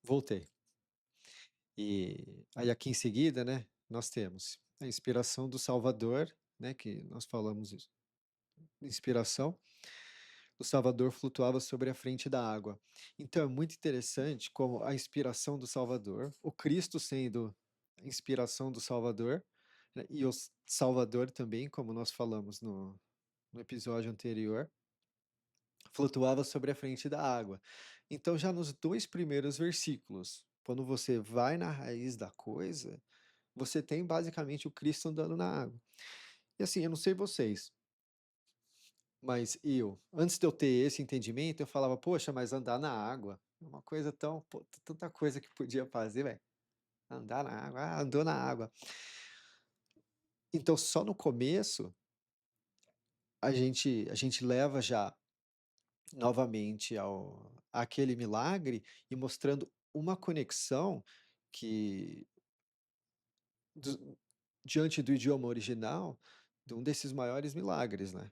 Voltei. E aí aqui em seguida, né, nós temos a inspiração do Salvador, né, que nós falamos isso. Inspiração, o Salvador flutuava sobre a frente da água. Então é muito interessante como a inspiração do Salvador, o Cristo sendo a inspiração do Salvador, né, e o Salvador também, como nós falamos no episódio anterior, flutuava sobre a frente da água. Então, já nos dois primeiros versículos, quando você vai na raiz da coisa, você tem basicamente o Cristo andando na água. E assim, eu não sei vocês, mas antes de eu ter esse entendimento, eu falava, poxa, mas andar na água é uma coisa tão, pô, tanta coisa que podia fazer, velho. Andar na água, andou na água. Então, só no começo, a gente leva já novamente àquele milagre e mostrando uma conexão que, do- diante do idioma original, de um desses maiores milagres, né?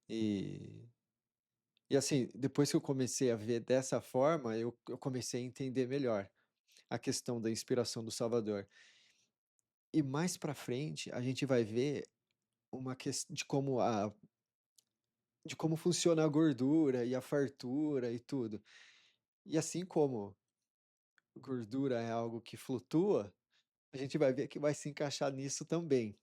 E, e assim, depois que eu comecei a ver dessa forma, eu comecei a entender melhor a questão da inspiração do Salvador. E mais para frente, a gente vai ver uma questão de como funciona a gordura e a fartura e tudo. E assim como gordura é algo que flutua, a gente vai ver que vai se encaixar nisso também,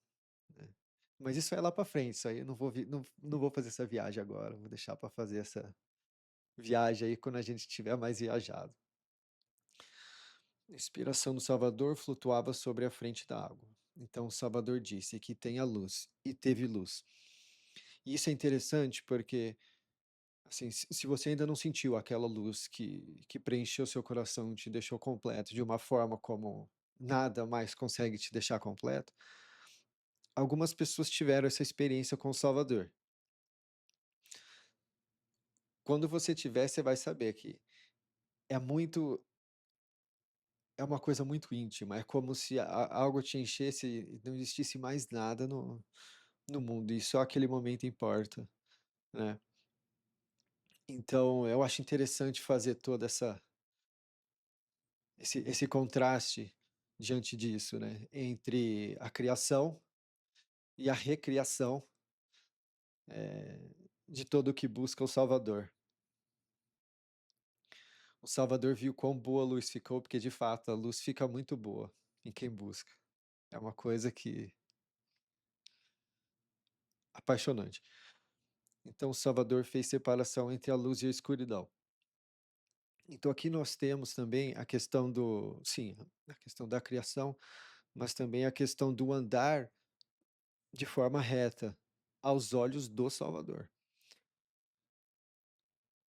né. Mas isso é lá para frente, isso aí eu não vou fazer essa viagem agora, vou deixar para fazer essa viagem aí quando a gente estiver mais viajado. A inspiração do Salvador flutuava sobre a frente da água. Então o Salvador disse que tenha luz, e teve luz. E isso é interessante porque, assim, se você ainda não sentiu aquela luz que preencheu seu coração, te deixou completo de uma forma como nada mais consegue te deixar completo, algumas pessoas tiveram essa experiência com o Salvador. Quando você tiver, você vai saber que é muito, é uma coisa muito íntima, é como se algo te enchesse e não existisse mais nada no mundo, e só aquele momento importa, né? Então, eu acho interessante fazer toda esse contraste diante disso, né? Entre a criação e a recriação de todo o que busca o Salvador. O Salvador viu quão boa a luz ficou, porque de fato a luz fica muito boa em quem busca. É uma coisa que apaixonante. Então o Salvador fez separação entre a luz e a escuridão. Então aqui nós temos também a questão sim, a questão da criação, mas também a questão do andar de forma reta aos olhos do Salvador.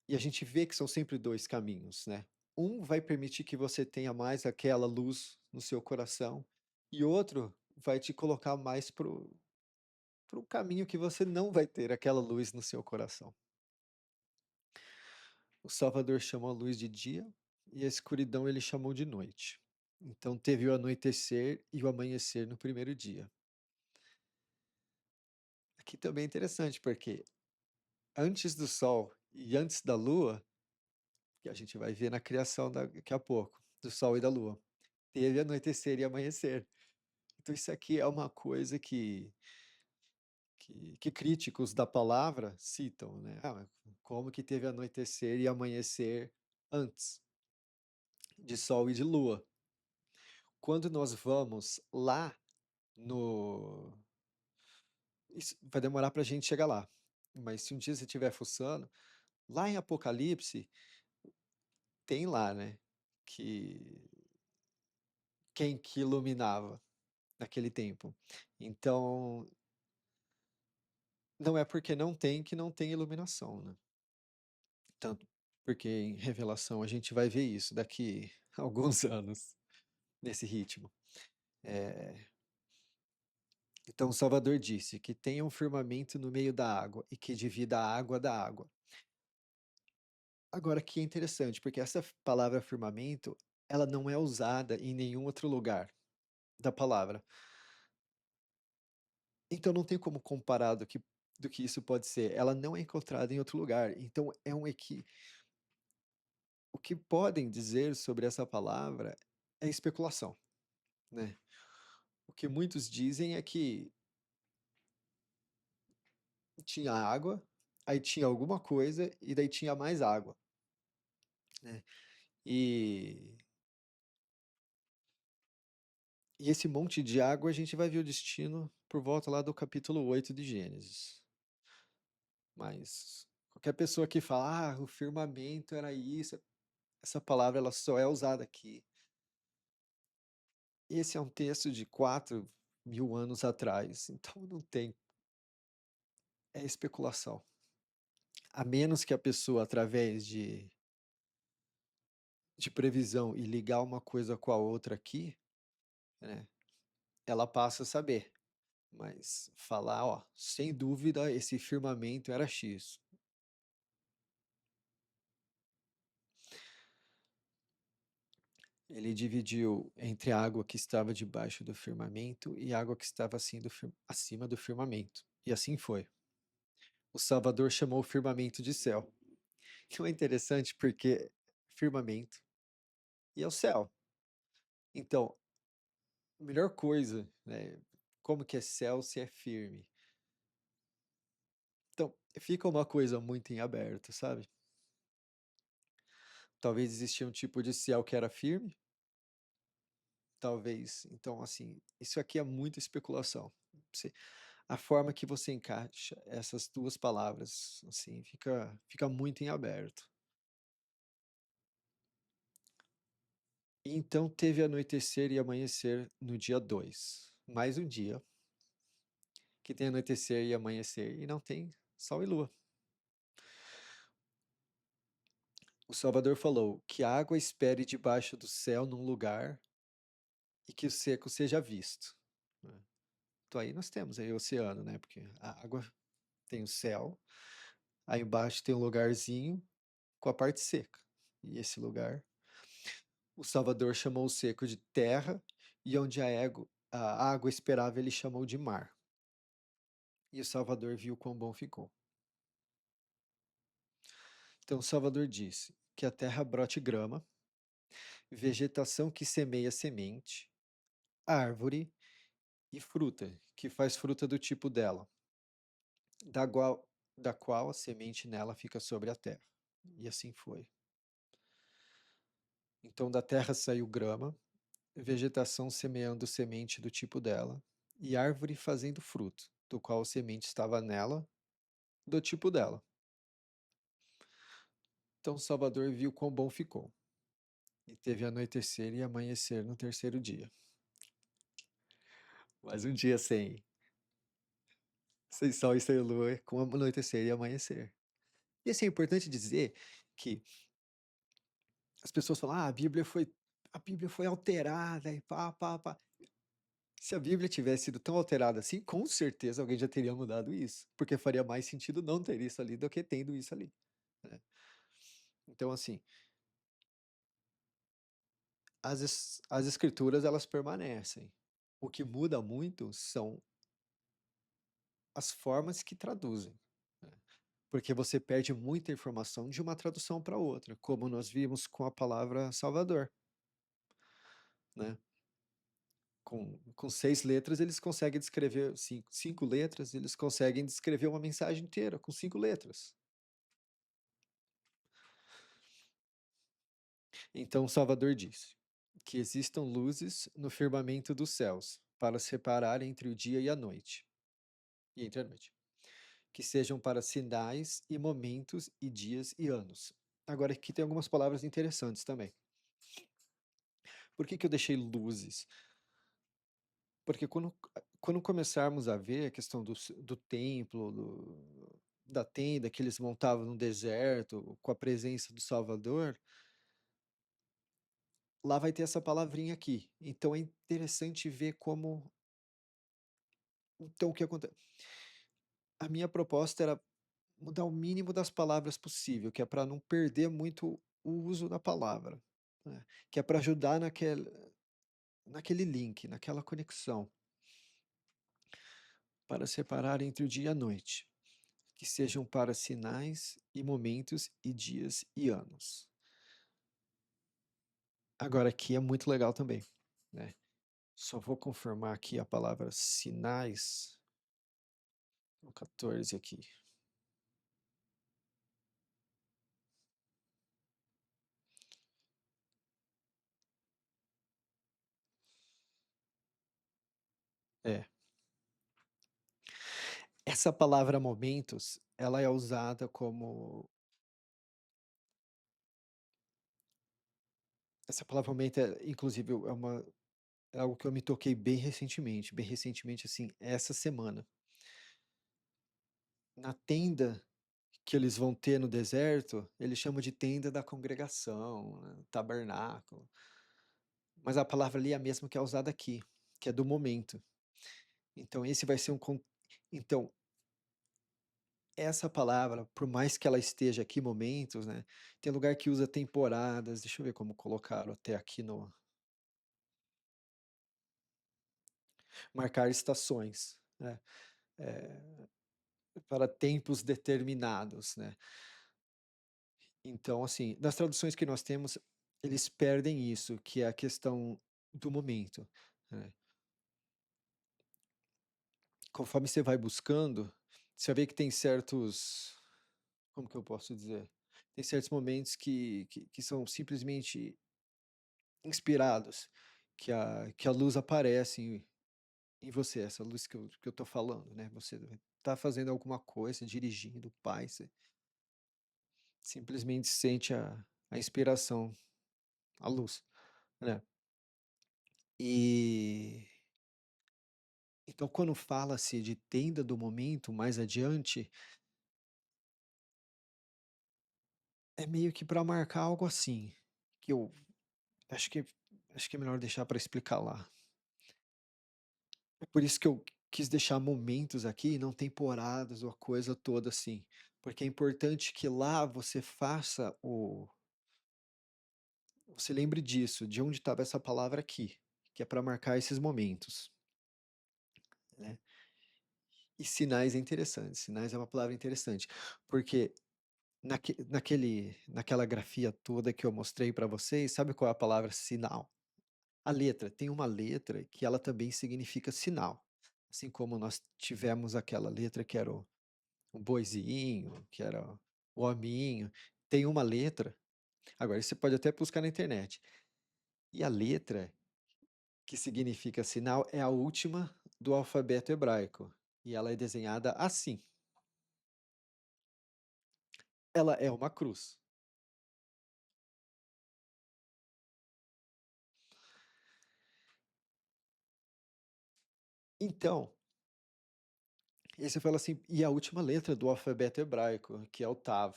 E a gente vê que são sempre dois caminhos, né? Um vai permitir que você tenha mais aquela luz no seu coração, e outro vai te colocar mais para o caminho que você não vai ter aquela luz no seu coração. O Salvador chamou a luz de dia e a escuridão ele chamou de noite. Então teve o anoitecer e o amanhecer no primeiro dia. Aqui também é interessante, porque antes do sol e antes da lua, que a gente vai ver na criação daqui a pouco, do sol e da lua, teve anoitecer e amanhecer. Então isso aqui é uma coisa que críticos da palavra citam, né? Ah, como que teve anoitecer e amanhecer antes de sol e de lua? Quando nós vamos lá no. Isso vai demorar para a gente chegar lá, mas se um dia você estiver fuçando, lá em Apocalipse, tem lá, né? Que quem que iluminava naquele tempo. Então, não é porque não tem que não tem iluminação, né? Tanto porque em Revelação a gente vai ver isso daqui a alguns anos, nesse ritmo. Então o Salvador disse que tenha um firmamento no meio da água e que divida a água da água. Agora que é interessante, porque essa palavra firmamento, ela não é usada em nenhum outro lugar da palavra. Então não tem como comparar do que isso pode ser. Ela não é encontrada em outro lugar. Então é que podem dizer sobre essa palavra é especulação, né? O que muitos dizem é que tinha água, aí tinha alguma coisa e daí tinha mais água, né? E, e esse monte de água a gente vai ver o destino por volta lá do capítulo 8 de Gênesis. Mas qualquer pessoa que fala, o firmamento era isso, essa palavra ela só é usada aqui. Esse é um texto de 4.000 anos atrás, então não tem, é especulação. A menos que a pessoa, através de previsão e ligar uma coisa com a outra aqui, né, ela passa a saber. Mas falar, ó, sem dúvida esse firmamento era X. Ele dividiu entre a água que estava debaixo do firmamento e a água que estava assim acima do firmamento. E assim foi. O Salvador chamou o firmamento de céu. Então é interessante porque firmamento e é o céu. Então, a melhor coisa, né? Como que é céu se é firme? Então, fica uma coisa muito em aberto, sabe? Talvez existia um tipo de céu que era firme, talvez. Então, assim, isso aqui é muita especulação. A forma que você encaixa essas duas palavras, assim, fica muito em aberto. Então teve anoitecer e amanhecer no dia 2. Mais um dia que tem anoitecer e amanhecer e não tem sol e lua. O Salvador falou que a água espere debaixo do céu num lugar e que o seco seja visto, né? Então aí nós temos aí o oceano, né? Porque a água tem o céu, aí embaixo tem um lugarzinho com a parte seca. E esse lugar, o Salvador chamou o seco de terra e onde a água esperava ele chamou de mar. E o Salvador viu quão bom ficou. Então o Salvador disse que a terra brote grama, vegetação que semeia semente, árvore e fruta, que faz fruta do tipo dela, da qual, da qual a semente nela fica sobre a terra. E assim foi. Então da terra saiu grama, vegetação semeando semente do tipo dela, e árvore fazendo fruto, do qual a semente estava nela, do tipo dela. Então Salvador viu quão bom ficou, e teve anoitecer e amanhecer no terceiro dia. Mais um dia sem sol e sem lua, com anoitecer e amanhecer. E assim, é importante dizer que as pessoas falam, a Bíblia foi alterada e pá, pá, pá. Se a Bíblia tivesse sido tão alterada assim, com certeza alguém já teria mudado isso, porque faria mais sentido não ter isso ali do que tendo isso ali, né? Então, assim, as escrituras elas permanecem. O que muda muito são as formas que traduzem, né? Porque você perde muita informação de uma tradução para outra, como nós vimos com a palavra Salvador, né? Com 6 letras, eles conseguem descrever, cinco letras, eles conseguem descrever uma mensagem inteira com 5 letras. Então, Salvador disse que existam luzes no firmamento dos céus para separar entre o dia e a noite, e entre a noite, que sejam para sinais e momentos e dias e anos. Agora, aqui tem algumas palavras interessantes também. Por que eu deixei luzes? Porque quando começarmos a ver a questão do templo, da tenda que eles montavam no deserto, com a presença do Salvador, lá vai ter essa palavrinha aqui. Então é interessante ver como. Então o que acontece? A minha proposta era mudar o mínimo das palavras possível, que é para não perder muito o uso da palavra, né? Que é para ajudar naquele link, naquela conexão, para separar entre o dia e a noite, que sejam para sinais e momentos e dias e anos. Agora aqui é muito legal também, né? Só vou confirmar aqui a palavra sinais. O 14 aqui. É. Essa palavra momentos, ela é usada como. Essa palavra momento, inclusive, é algo que eu me toquei bem recentemente, assim, essa semana. Na tenda que eles vão ter no deserto, eles chamam de tenda da congregação, né, tabernáculo. Mas a palavra ali é a mesma que é usada aqui, que é do momento. Então, esse vai ser um. Então, essa palavra, por mais que ela esteja aqui momentos, né? Tem lugar que usa temporadas. Deixa eu ver como colocaram até aqui no marcar estações, né? Para tempos determinados, né? Então, assim, nas traduções que nós temos, eles perdem isso, que é a questão do momento, né? Conforme você vai buscando, você vê que tem certos, como que eu posso dizer? Tem certos momentos que são simplesmente inspirados, que a luz aparece em você, essa luz que eu tô falando, né? Você tá fazendo alguma coisa, dirigindo, pai, você simplesmente sente a inspiração, a luz, né? E então quando fala-se de tenda do momento mais adiante, é meio que para marcar algo assim, que eu acho que acho que é melhor deixar para explicar lá. É por isso que eu quis deixar momentos aqui, não temporadas ou a coisa toda assim, porque é importante que lá você faça você lembre disso, de onde estava essa palavra aqui, que é para marcar esses momentos, né? E sinais é interessante, sinais é uma palavra interessante, porque naquela grafia toda que eu mostrei para vocês, sabe qual é a palavra sinal? A letra, tem uma letra que ela também significa sinal. Assim como nós tivemos aquela letra que era o boizinho, que era o hominho, tem uma letra. Agora, você pode até buscar na internet. E a letra que significa sinal é a última do alfabeto hebraico. E ela é desenhada assim. Ela é uma cruz. Então, aí você fala assim, e a última letra do alfabeto hebraico, que é o Tav.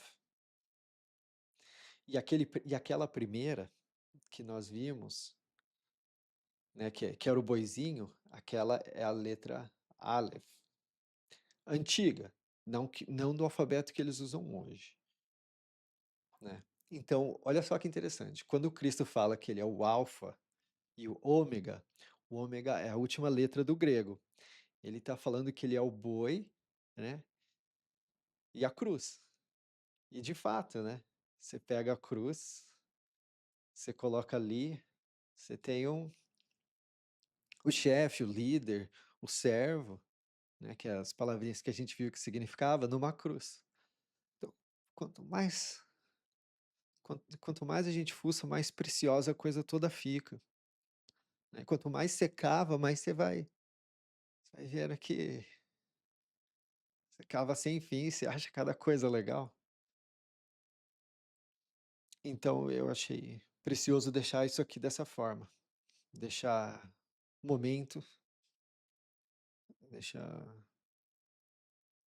E aquela primeira que nós vimos, né, que era o boizinho, aquela é a letra Aleph, antiga, não do alfabeto que eles usam hoje, né? Então, olha só que interessante. Quando Cristo fala que ele é o alfa e o ômega é a última letra do grego. Ele está falando que ele é o boi, né? E a cruz. E de fato, né? Você pega a cruz, você coloca ali, você tem o chefe, o líder, o servo, né? Que é as palavrinhas que a gente viu que significava numa cruz. Então, quanto mais quanto mais a gente fuça, mais preciosa a coisa toda fica, né? Quanto mais você cava, mais você vai vendo que você cava sem fim, você acha cada coisa legal. Então eu achei precioso deixar isso aqui dessa forma, deixar momento, deixar,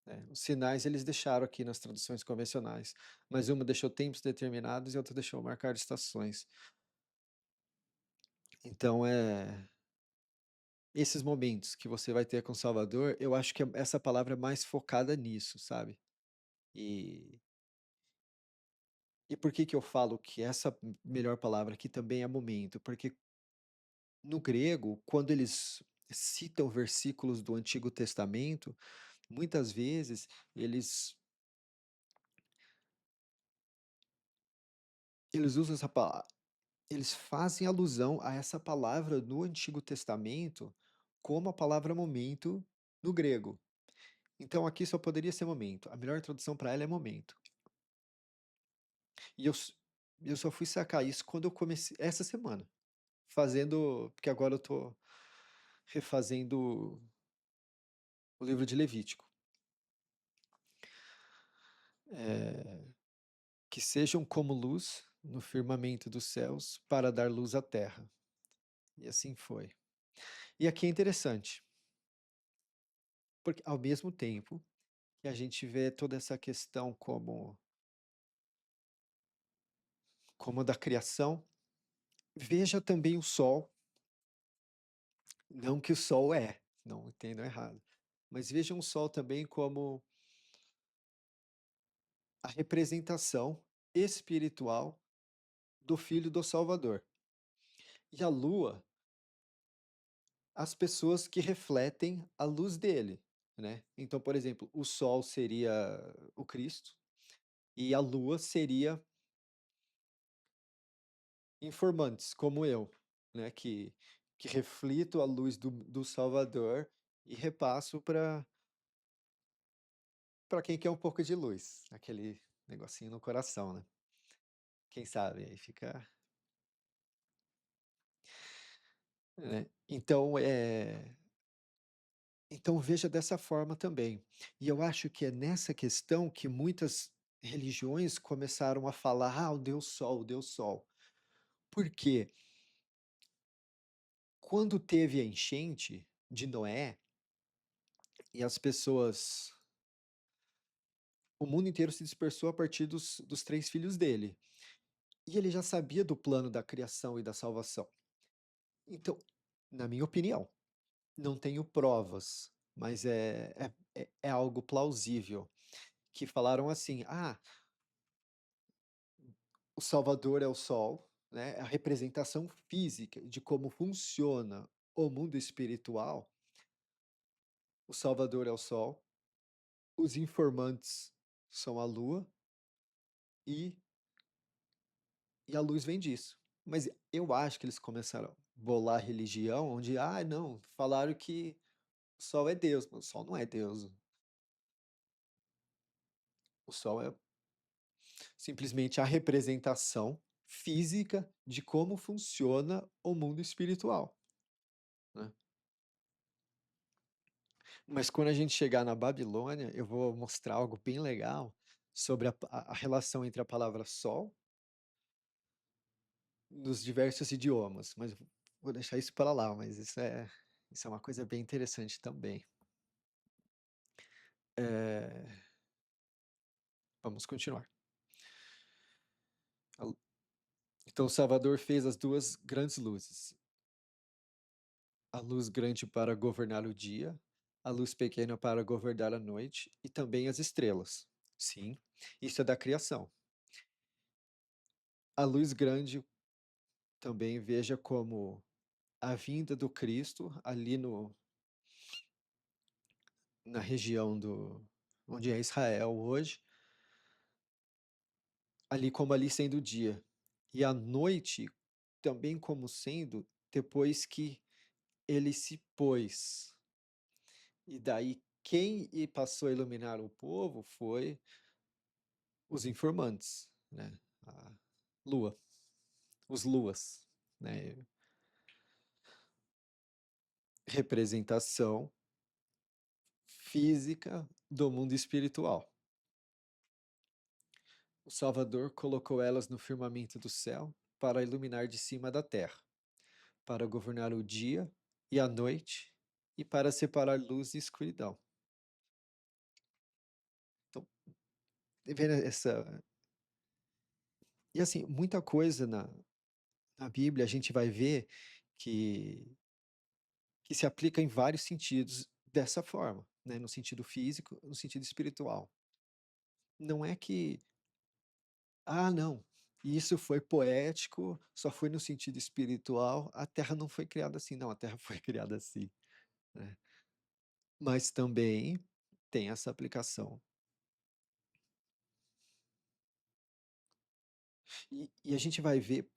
né, os sinais eles deixaram aqui nas traduções convencionais, mas uma deixou tempos determinados e outra deixou marcar estações. Então esses momentos que você vai ter com Salvador, eu acho que essa palavra é mais focada nisso, sabe? E, e por que que eu falo que essa melhor palavra aqui também é momento? Porque no grego, quando eles citam versículos do Antigo Testamento, muitas vezes eles usam essa palavra. eles fazem alusão a essa palavra no Antigo Testamento como a palavra momento no grego. Então aqui só poderia ser momento. A melhor tradução para ela é momento. E eu só fui sacar isso quando eu comecei, essa semana, fazendo, porque agora eu tô refazendo o livro de Levítico. Que sejam como luz no firmamento dos céus para dar luz à terra. E assim foi. E aqui é interessante, porque ao mesmo tempo que a gente vê toda essa questão como da criação, veja também o sol, não que o sol é, não entendam errado, mas vejam o sol também como a representação espiritual do Filho do Salvador. E a lua, as pessoas que refletem a luz dele, né? Então, por exemplo, o sol seria o Cristo e a lua seria informantes, como eu, né? Que reflito a luz do Salvador e repasso para quem quer um pouco de luz, aquele negocinho no coração, né? Quem sabe aí fica, né? Então veja dessa forma também. E eu acho que é nessa questão que muitas religiões começaram a falar, ah, o Deus Sol, o Deus Sol. Por quê? Quando teve a enchente de Noé e as pessoas, o mundo inteiro se dispersou a partir dos três filhos dele. E ele já sabia do plano da criação e da salvação. Então, na minha opinião, não tenho provas, mas é algo plausível, que falaram assim, ah, o Salvador é o Sol, né? A representação física de como funciona o mundo espiritual. O Salvador é o Sol, os informantes são a Lua e, e a luz vem disso. Mas eu acho que eles começaram a bolar religião onde, ah, não, falaram que o Sol é Deus, mas o Sol não é Deus. O Sol é simplesmente a representação física de como funciona o mundo espiritual, né? Mas quando a gente chegar na Babilônia, eu vou mostrar algo bem legal sobre a relação entre a palavra sol nos diversos idiomas. Mas vou deixar isso para lá, mas isso é uma coisa bem interessante também. É, vamos continuar. Então, Salvador fez as duas grandes luzes: a luz grande para governar o dia, a luz pequena para governar a noite, e também as estrelas. Sim, isso é da criação. A luz grande também veja como a vinda do Cristo ali na região onde é Israel hoje, ali como ali sendo o dia, e a noite também como sendo depois que ele se pôs. E daí quem passou a iluminar o povo foi os informantes, né? A lua, os luas, né? Representação física do mundo espiritual. O Salvador colocou elas no firmamento do céu para iluminar de cima da terra, para governar o dia e a noite e para separar luz e escuridão. Então, vendo essa. E assim, muita coisa na Bíblia a gente vai ver que, que se aplica em vários sentidos dessa forma, né? No sentido físico, no sentido espiritual. Não é que, ah, não, isso foi poético, só foi no sentido espiritual, a Terra não foi criada assim, não, a Terra foi criada assim, né? Mas também tem essa aplicação. E a gente vai ver,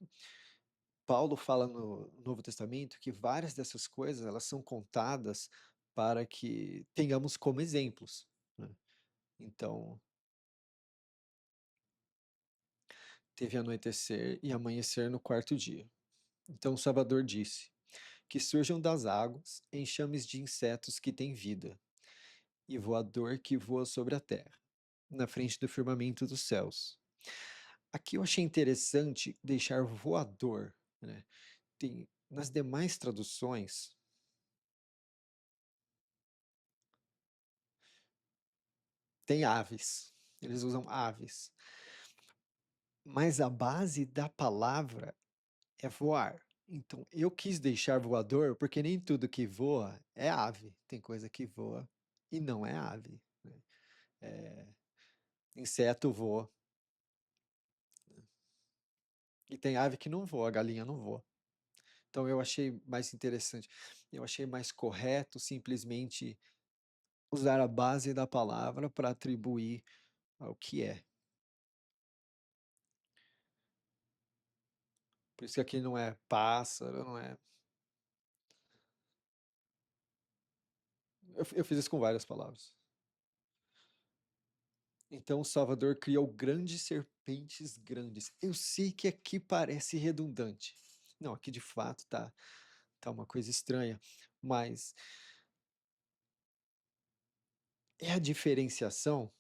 Paulo fala no Novo Testamento que várias dessas coisas elas são contadas para que tenhamos como exemplos, né? Então, teve anoitecer e amanhecer no quarto dia. Então o Salvador disse: que surjam das águas enxames de insetos que têm vida, e voador que voa sobre a terra, na frente do firmamento dos céus. Aqui eu achei interessante deixar voador, né? Tem, nas demais traduções, tem aves. Eles usam aves. Mas a base da palavra é voar. Então eu quis deixar voador porque nem tudo que voa é ave. Tem coisa que voa e não é ave, né? É, inseto voa. E tem ave que não voa, a galinha não voa. Então eu achei mais interessante. Eu achei mais correto simplesmente usar a base da palavra para atribuir ao que é. Por isso que aqui não é pássaro, não é. Eu fiz isso com várias palavras. Então o Salvador criou grandes serpentes grandes. Eu sei que aqui parece redundante. Não, aqui de fato tá uma coisa estranha, mas é a diferenciação,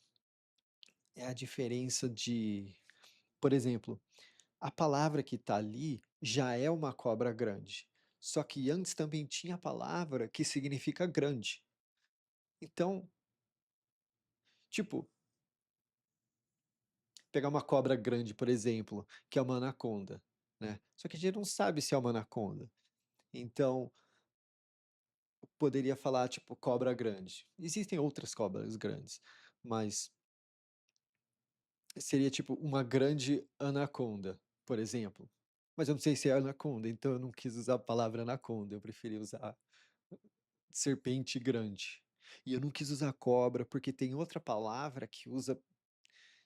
é a diferença de, por exemplo, a palavra que está ali já é uma cobra grande. Só que antes também tinha a palavra que significa grande. Então, tipo, pegar uma cobra grande, por exemplo, que é uma anaconda, né? Só que a gente não sabe se é uma anaconda. Então, poderia falar, tipo, cobra grande. Existem outras cobras grandes, mas seria tipo uma grande anaconda, por exemplo. Mas eu não sei se é anaconda, então eu não quis usar a palavra anaconda, eu preferi usar serpente grande. E eu não quis usar cobra porque tem outra palavra que usa,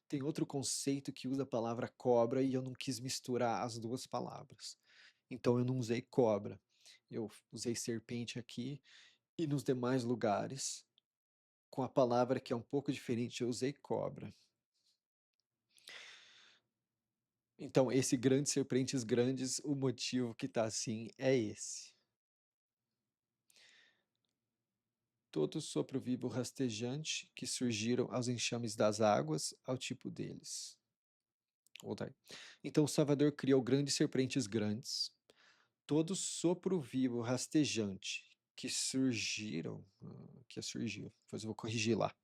tem outro conceito que usa a palavra cobra e eu não quis misturar as duas palavras. Então eu não usei cobra. Eu usei serpente aqui e nos demais lugares, com a palavra que é um pouco diferente, eu usei cobra. Então, esse grandes serpentes grandes, o motivo que tá assim é esse. Todo sopro vivo rastejante que surgiram aos enxames das águas, ao tipo deles. Voltar. Então o Salvador criou grandes serpentes grandes, todo sopro vivo rastejante que surgiram, que surgiu, depois eu vou corrigir lá,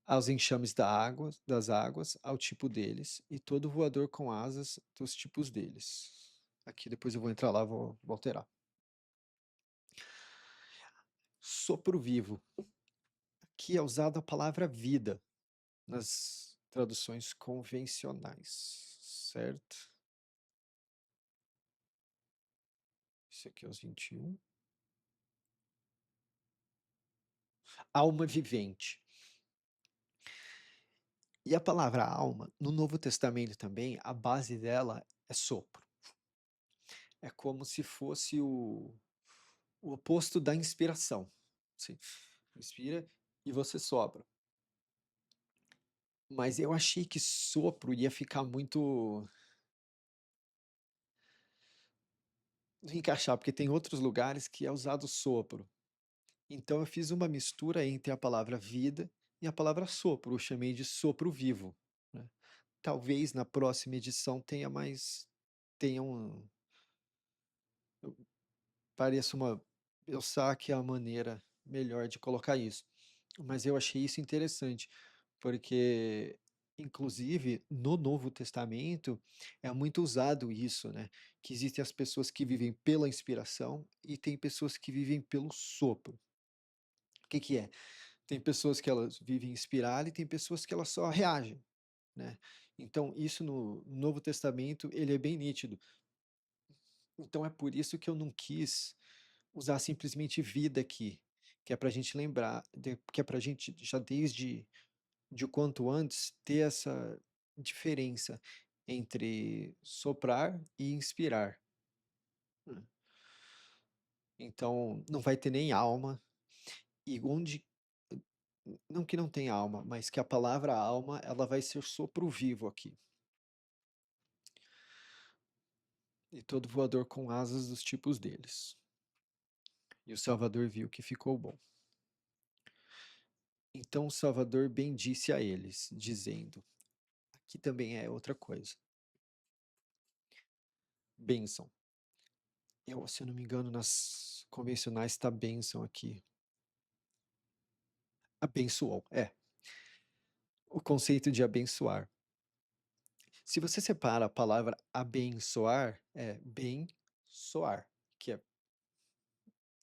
aos enxames das águas, ao tipo deles, e todo voador com asas dos tipos deles. Aqui depois eu vou entrar lá, vou alterar. Sopro vivo. Aqui é usada a palavra vida nas traduções convencionais, certo? Isso aqui é os 21. Alma vivente. E a palavra alma, no Novo Testamento também, a base dela é sopro. É como se fosse o oposto da inspiração. Você inspira e você sopra. Mas eu achei que sopro ia ficar muito. Não encaixar, porque tem outros lugares que é usado sopro. Então eu fiz uma mistura entre a palavra vida e a palavra sopro. Eu chamei de sopro vivo, né? Talvez na próxima edição tenha mais. Tenha um. Pareça uma. Eu saque a maneira melhor de colocar isso. Mas eu achei isso interessante, porque, inclusive, no Novo Testamento é muito usado isso, né? Que existem as pessoas que vivem pela inspiração e tem pessoas que vivem pelo sopro. O que que é? Tem pessoas que elas vivem inspiradas e tem pessoas que elas só reagem, né? Então, isso no Novo Testamento, ele é bem nítido. Então, é por isso que eu não quis usar simplesmente vida aqui, que é para a gente lembrar, que é para a gente já desde de o quanto antes ter essa diferença entre soprar e inspirar. Então, não vai ter nem alma. E onde, não que não tenha alma, mas que a palavra alma, ela vai ser sopro vivo aqui. E todo voador com asas dos tipos deles. E o Salvador viu que ficou bom. Então o Salvador bendisse a eles, dizendo, aqui também é outra coisa, bênção. Se eu não me engano, nas convencionais está bênção aqui. Abençoou, o conceito de abençoar. Se você separa a palavra abençoar, é bem soar, que é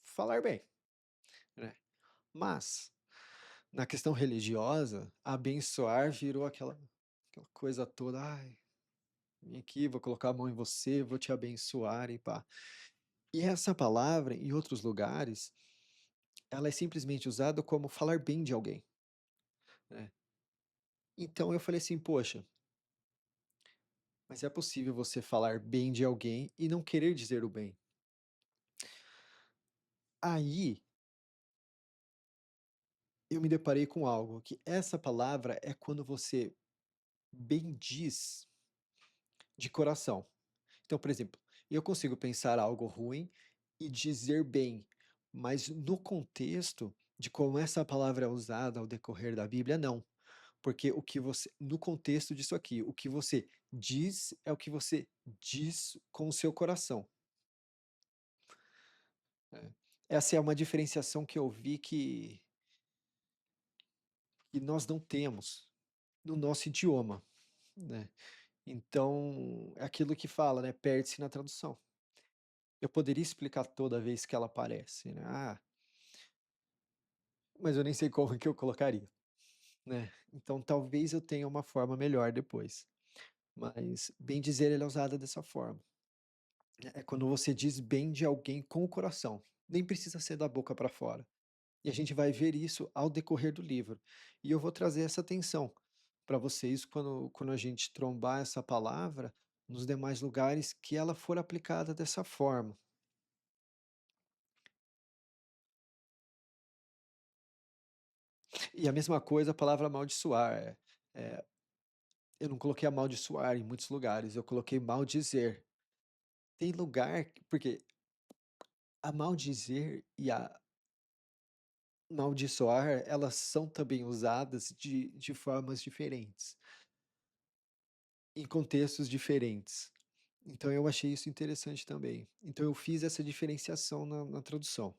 falar bem, né? Mas, na questão religiosa, abençoar virou aquela coisa toda, ai, vem aqui, vou colocar a mão em você, vou te abençoar e pá. E essa palavra, em outros lugares, ela é simplesmente usada como falar bem de alguém, né? Então eu falei assim, poxa, mas é possível você falar bem de alguém e não querer dizer o bem. Aí eu me deparei com algo que essa palavra é quando você bendiz de coração. Então, por exemplo, eu consigo pensar algo ruim e dizer bem, mas no contexto de como essa palavra é usada ao decorrer da Bíblia, não. Porque o que você, no contexto disso aqui, o que você diz é o que você diz com o seu coração. Né? Essa é uma diferenciação que eu vi que nós não temos no nosso idioma, né? Então, é aquilo que fala, né? Perde-se na tradução. Eu poderia explicar toda vez que ela aparece, né? Mas eu nem sei como que eu colocaria, né? Então, talvez eu tenha uma forma melhor depois. Mas, bem dizer, ela é usada dessa forma. É quando você diz bem de alguém com o coração. Nem precisa ser da boca para fora. E a gente vai ver isso ao decorrer do livro. E eu vou trazer essa atenção para vocês quando a gente trombar essa palavra nos demais lugares que ela for aplicada dessa forma. E a mesma coisa a palavra amaldiçoar. É, eu não coloquei amaldiçoar em muitos lugares, eu coloquei maldizer. Tem lugar, porque a maldizer e a maldiçoar, elas são também usadas de formas diferentes, em contextos diferentes. Então eu achei isso interessante também. Então eu fiz essa diferenciação na tradução.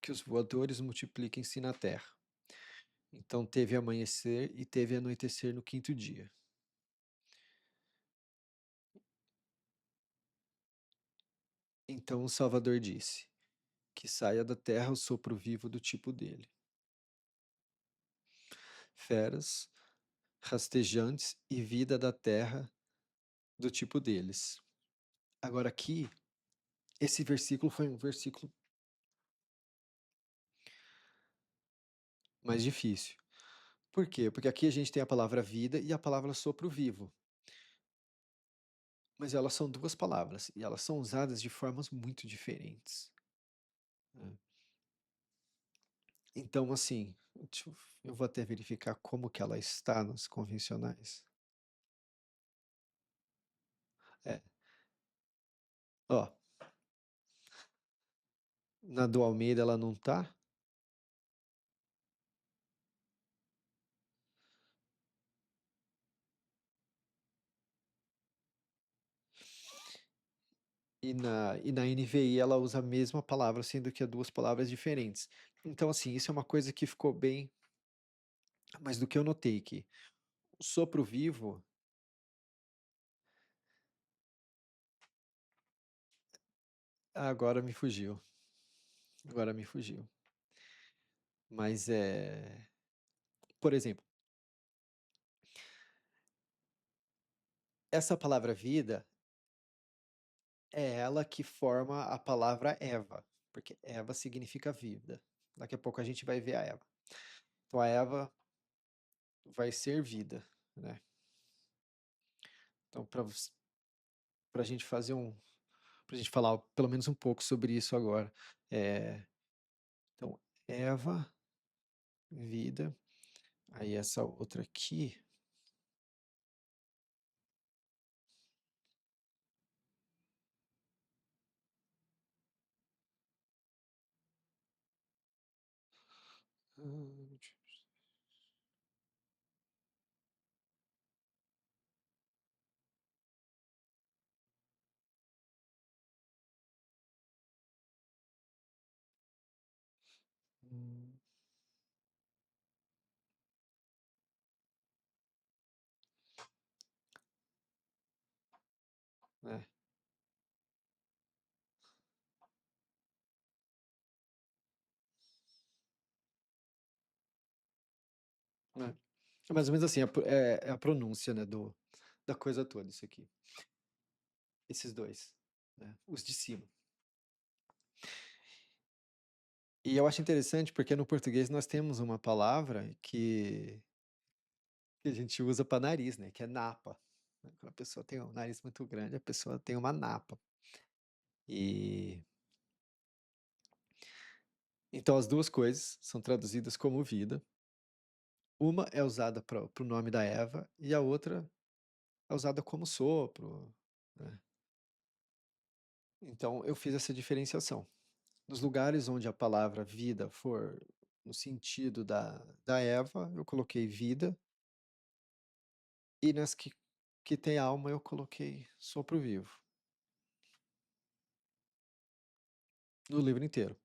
Que os voadores multipliquem-se na terra. Então teve amanhecer e teve anoitecer no quinto dia. Então o Salvador disse: que saia da terra o sopro vivo do tipo dele. Feras, rastejantes e vida da terra do tipo deles. Agora aqui, esse versículo foi um versículo mais difícil. Por quê? Porque aqui a gente tem a palavra vida e a palavra sopro vivo. Mas elas são duas palavras e elas são usadas de formas muito diferentes, né? Então, assim, eu vou até verificar como que ela está nos convencionais. É, ó, na do Almeida ela não tá, e na NVI ela usa a mesma palavra, sendo que é duas palavras diferentes. Então, assim, isso é uma coisa que ficou bem, mas do que eu notei aqui, o sopro vivo, agora me fugiu, agora me fugiu. Mas por exemplo, essa palavra vida é ela que forma a palavra Eva, porque Eva significa vida. Daqui a pouco a gente vai ver a Eva. Então a Eva vai ser vida, né? Então para a gente fazer para a gente falar pelo menos um pouco sobre isso agora. É, então, Eva, vida, aí essa outra aqui. hum, hum, é, é. É mais ou menos assim, é a pronúncia, né, da coisa toda, isso aqui. Esses dois, né, os de cima. E eu acho interessante porque no português nós temos uma palavra que a gente usa para nariz, né, que é napa. Né. Quando a pessoa tem um nariz muito grande, a pessoa tem uma napa. E então as duas coisas são traduzidas como vida. Uma é usada para o nome da Eva e a outra é usada como sopro, né. Então eu fiz essa diferenciação. Nos lugares onde a palavra vida for no sentido da Eva, eu coloquei vida, e nas que tem alma, eu coloquei sopro vivo, no livro inteiro.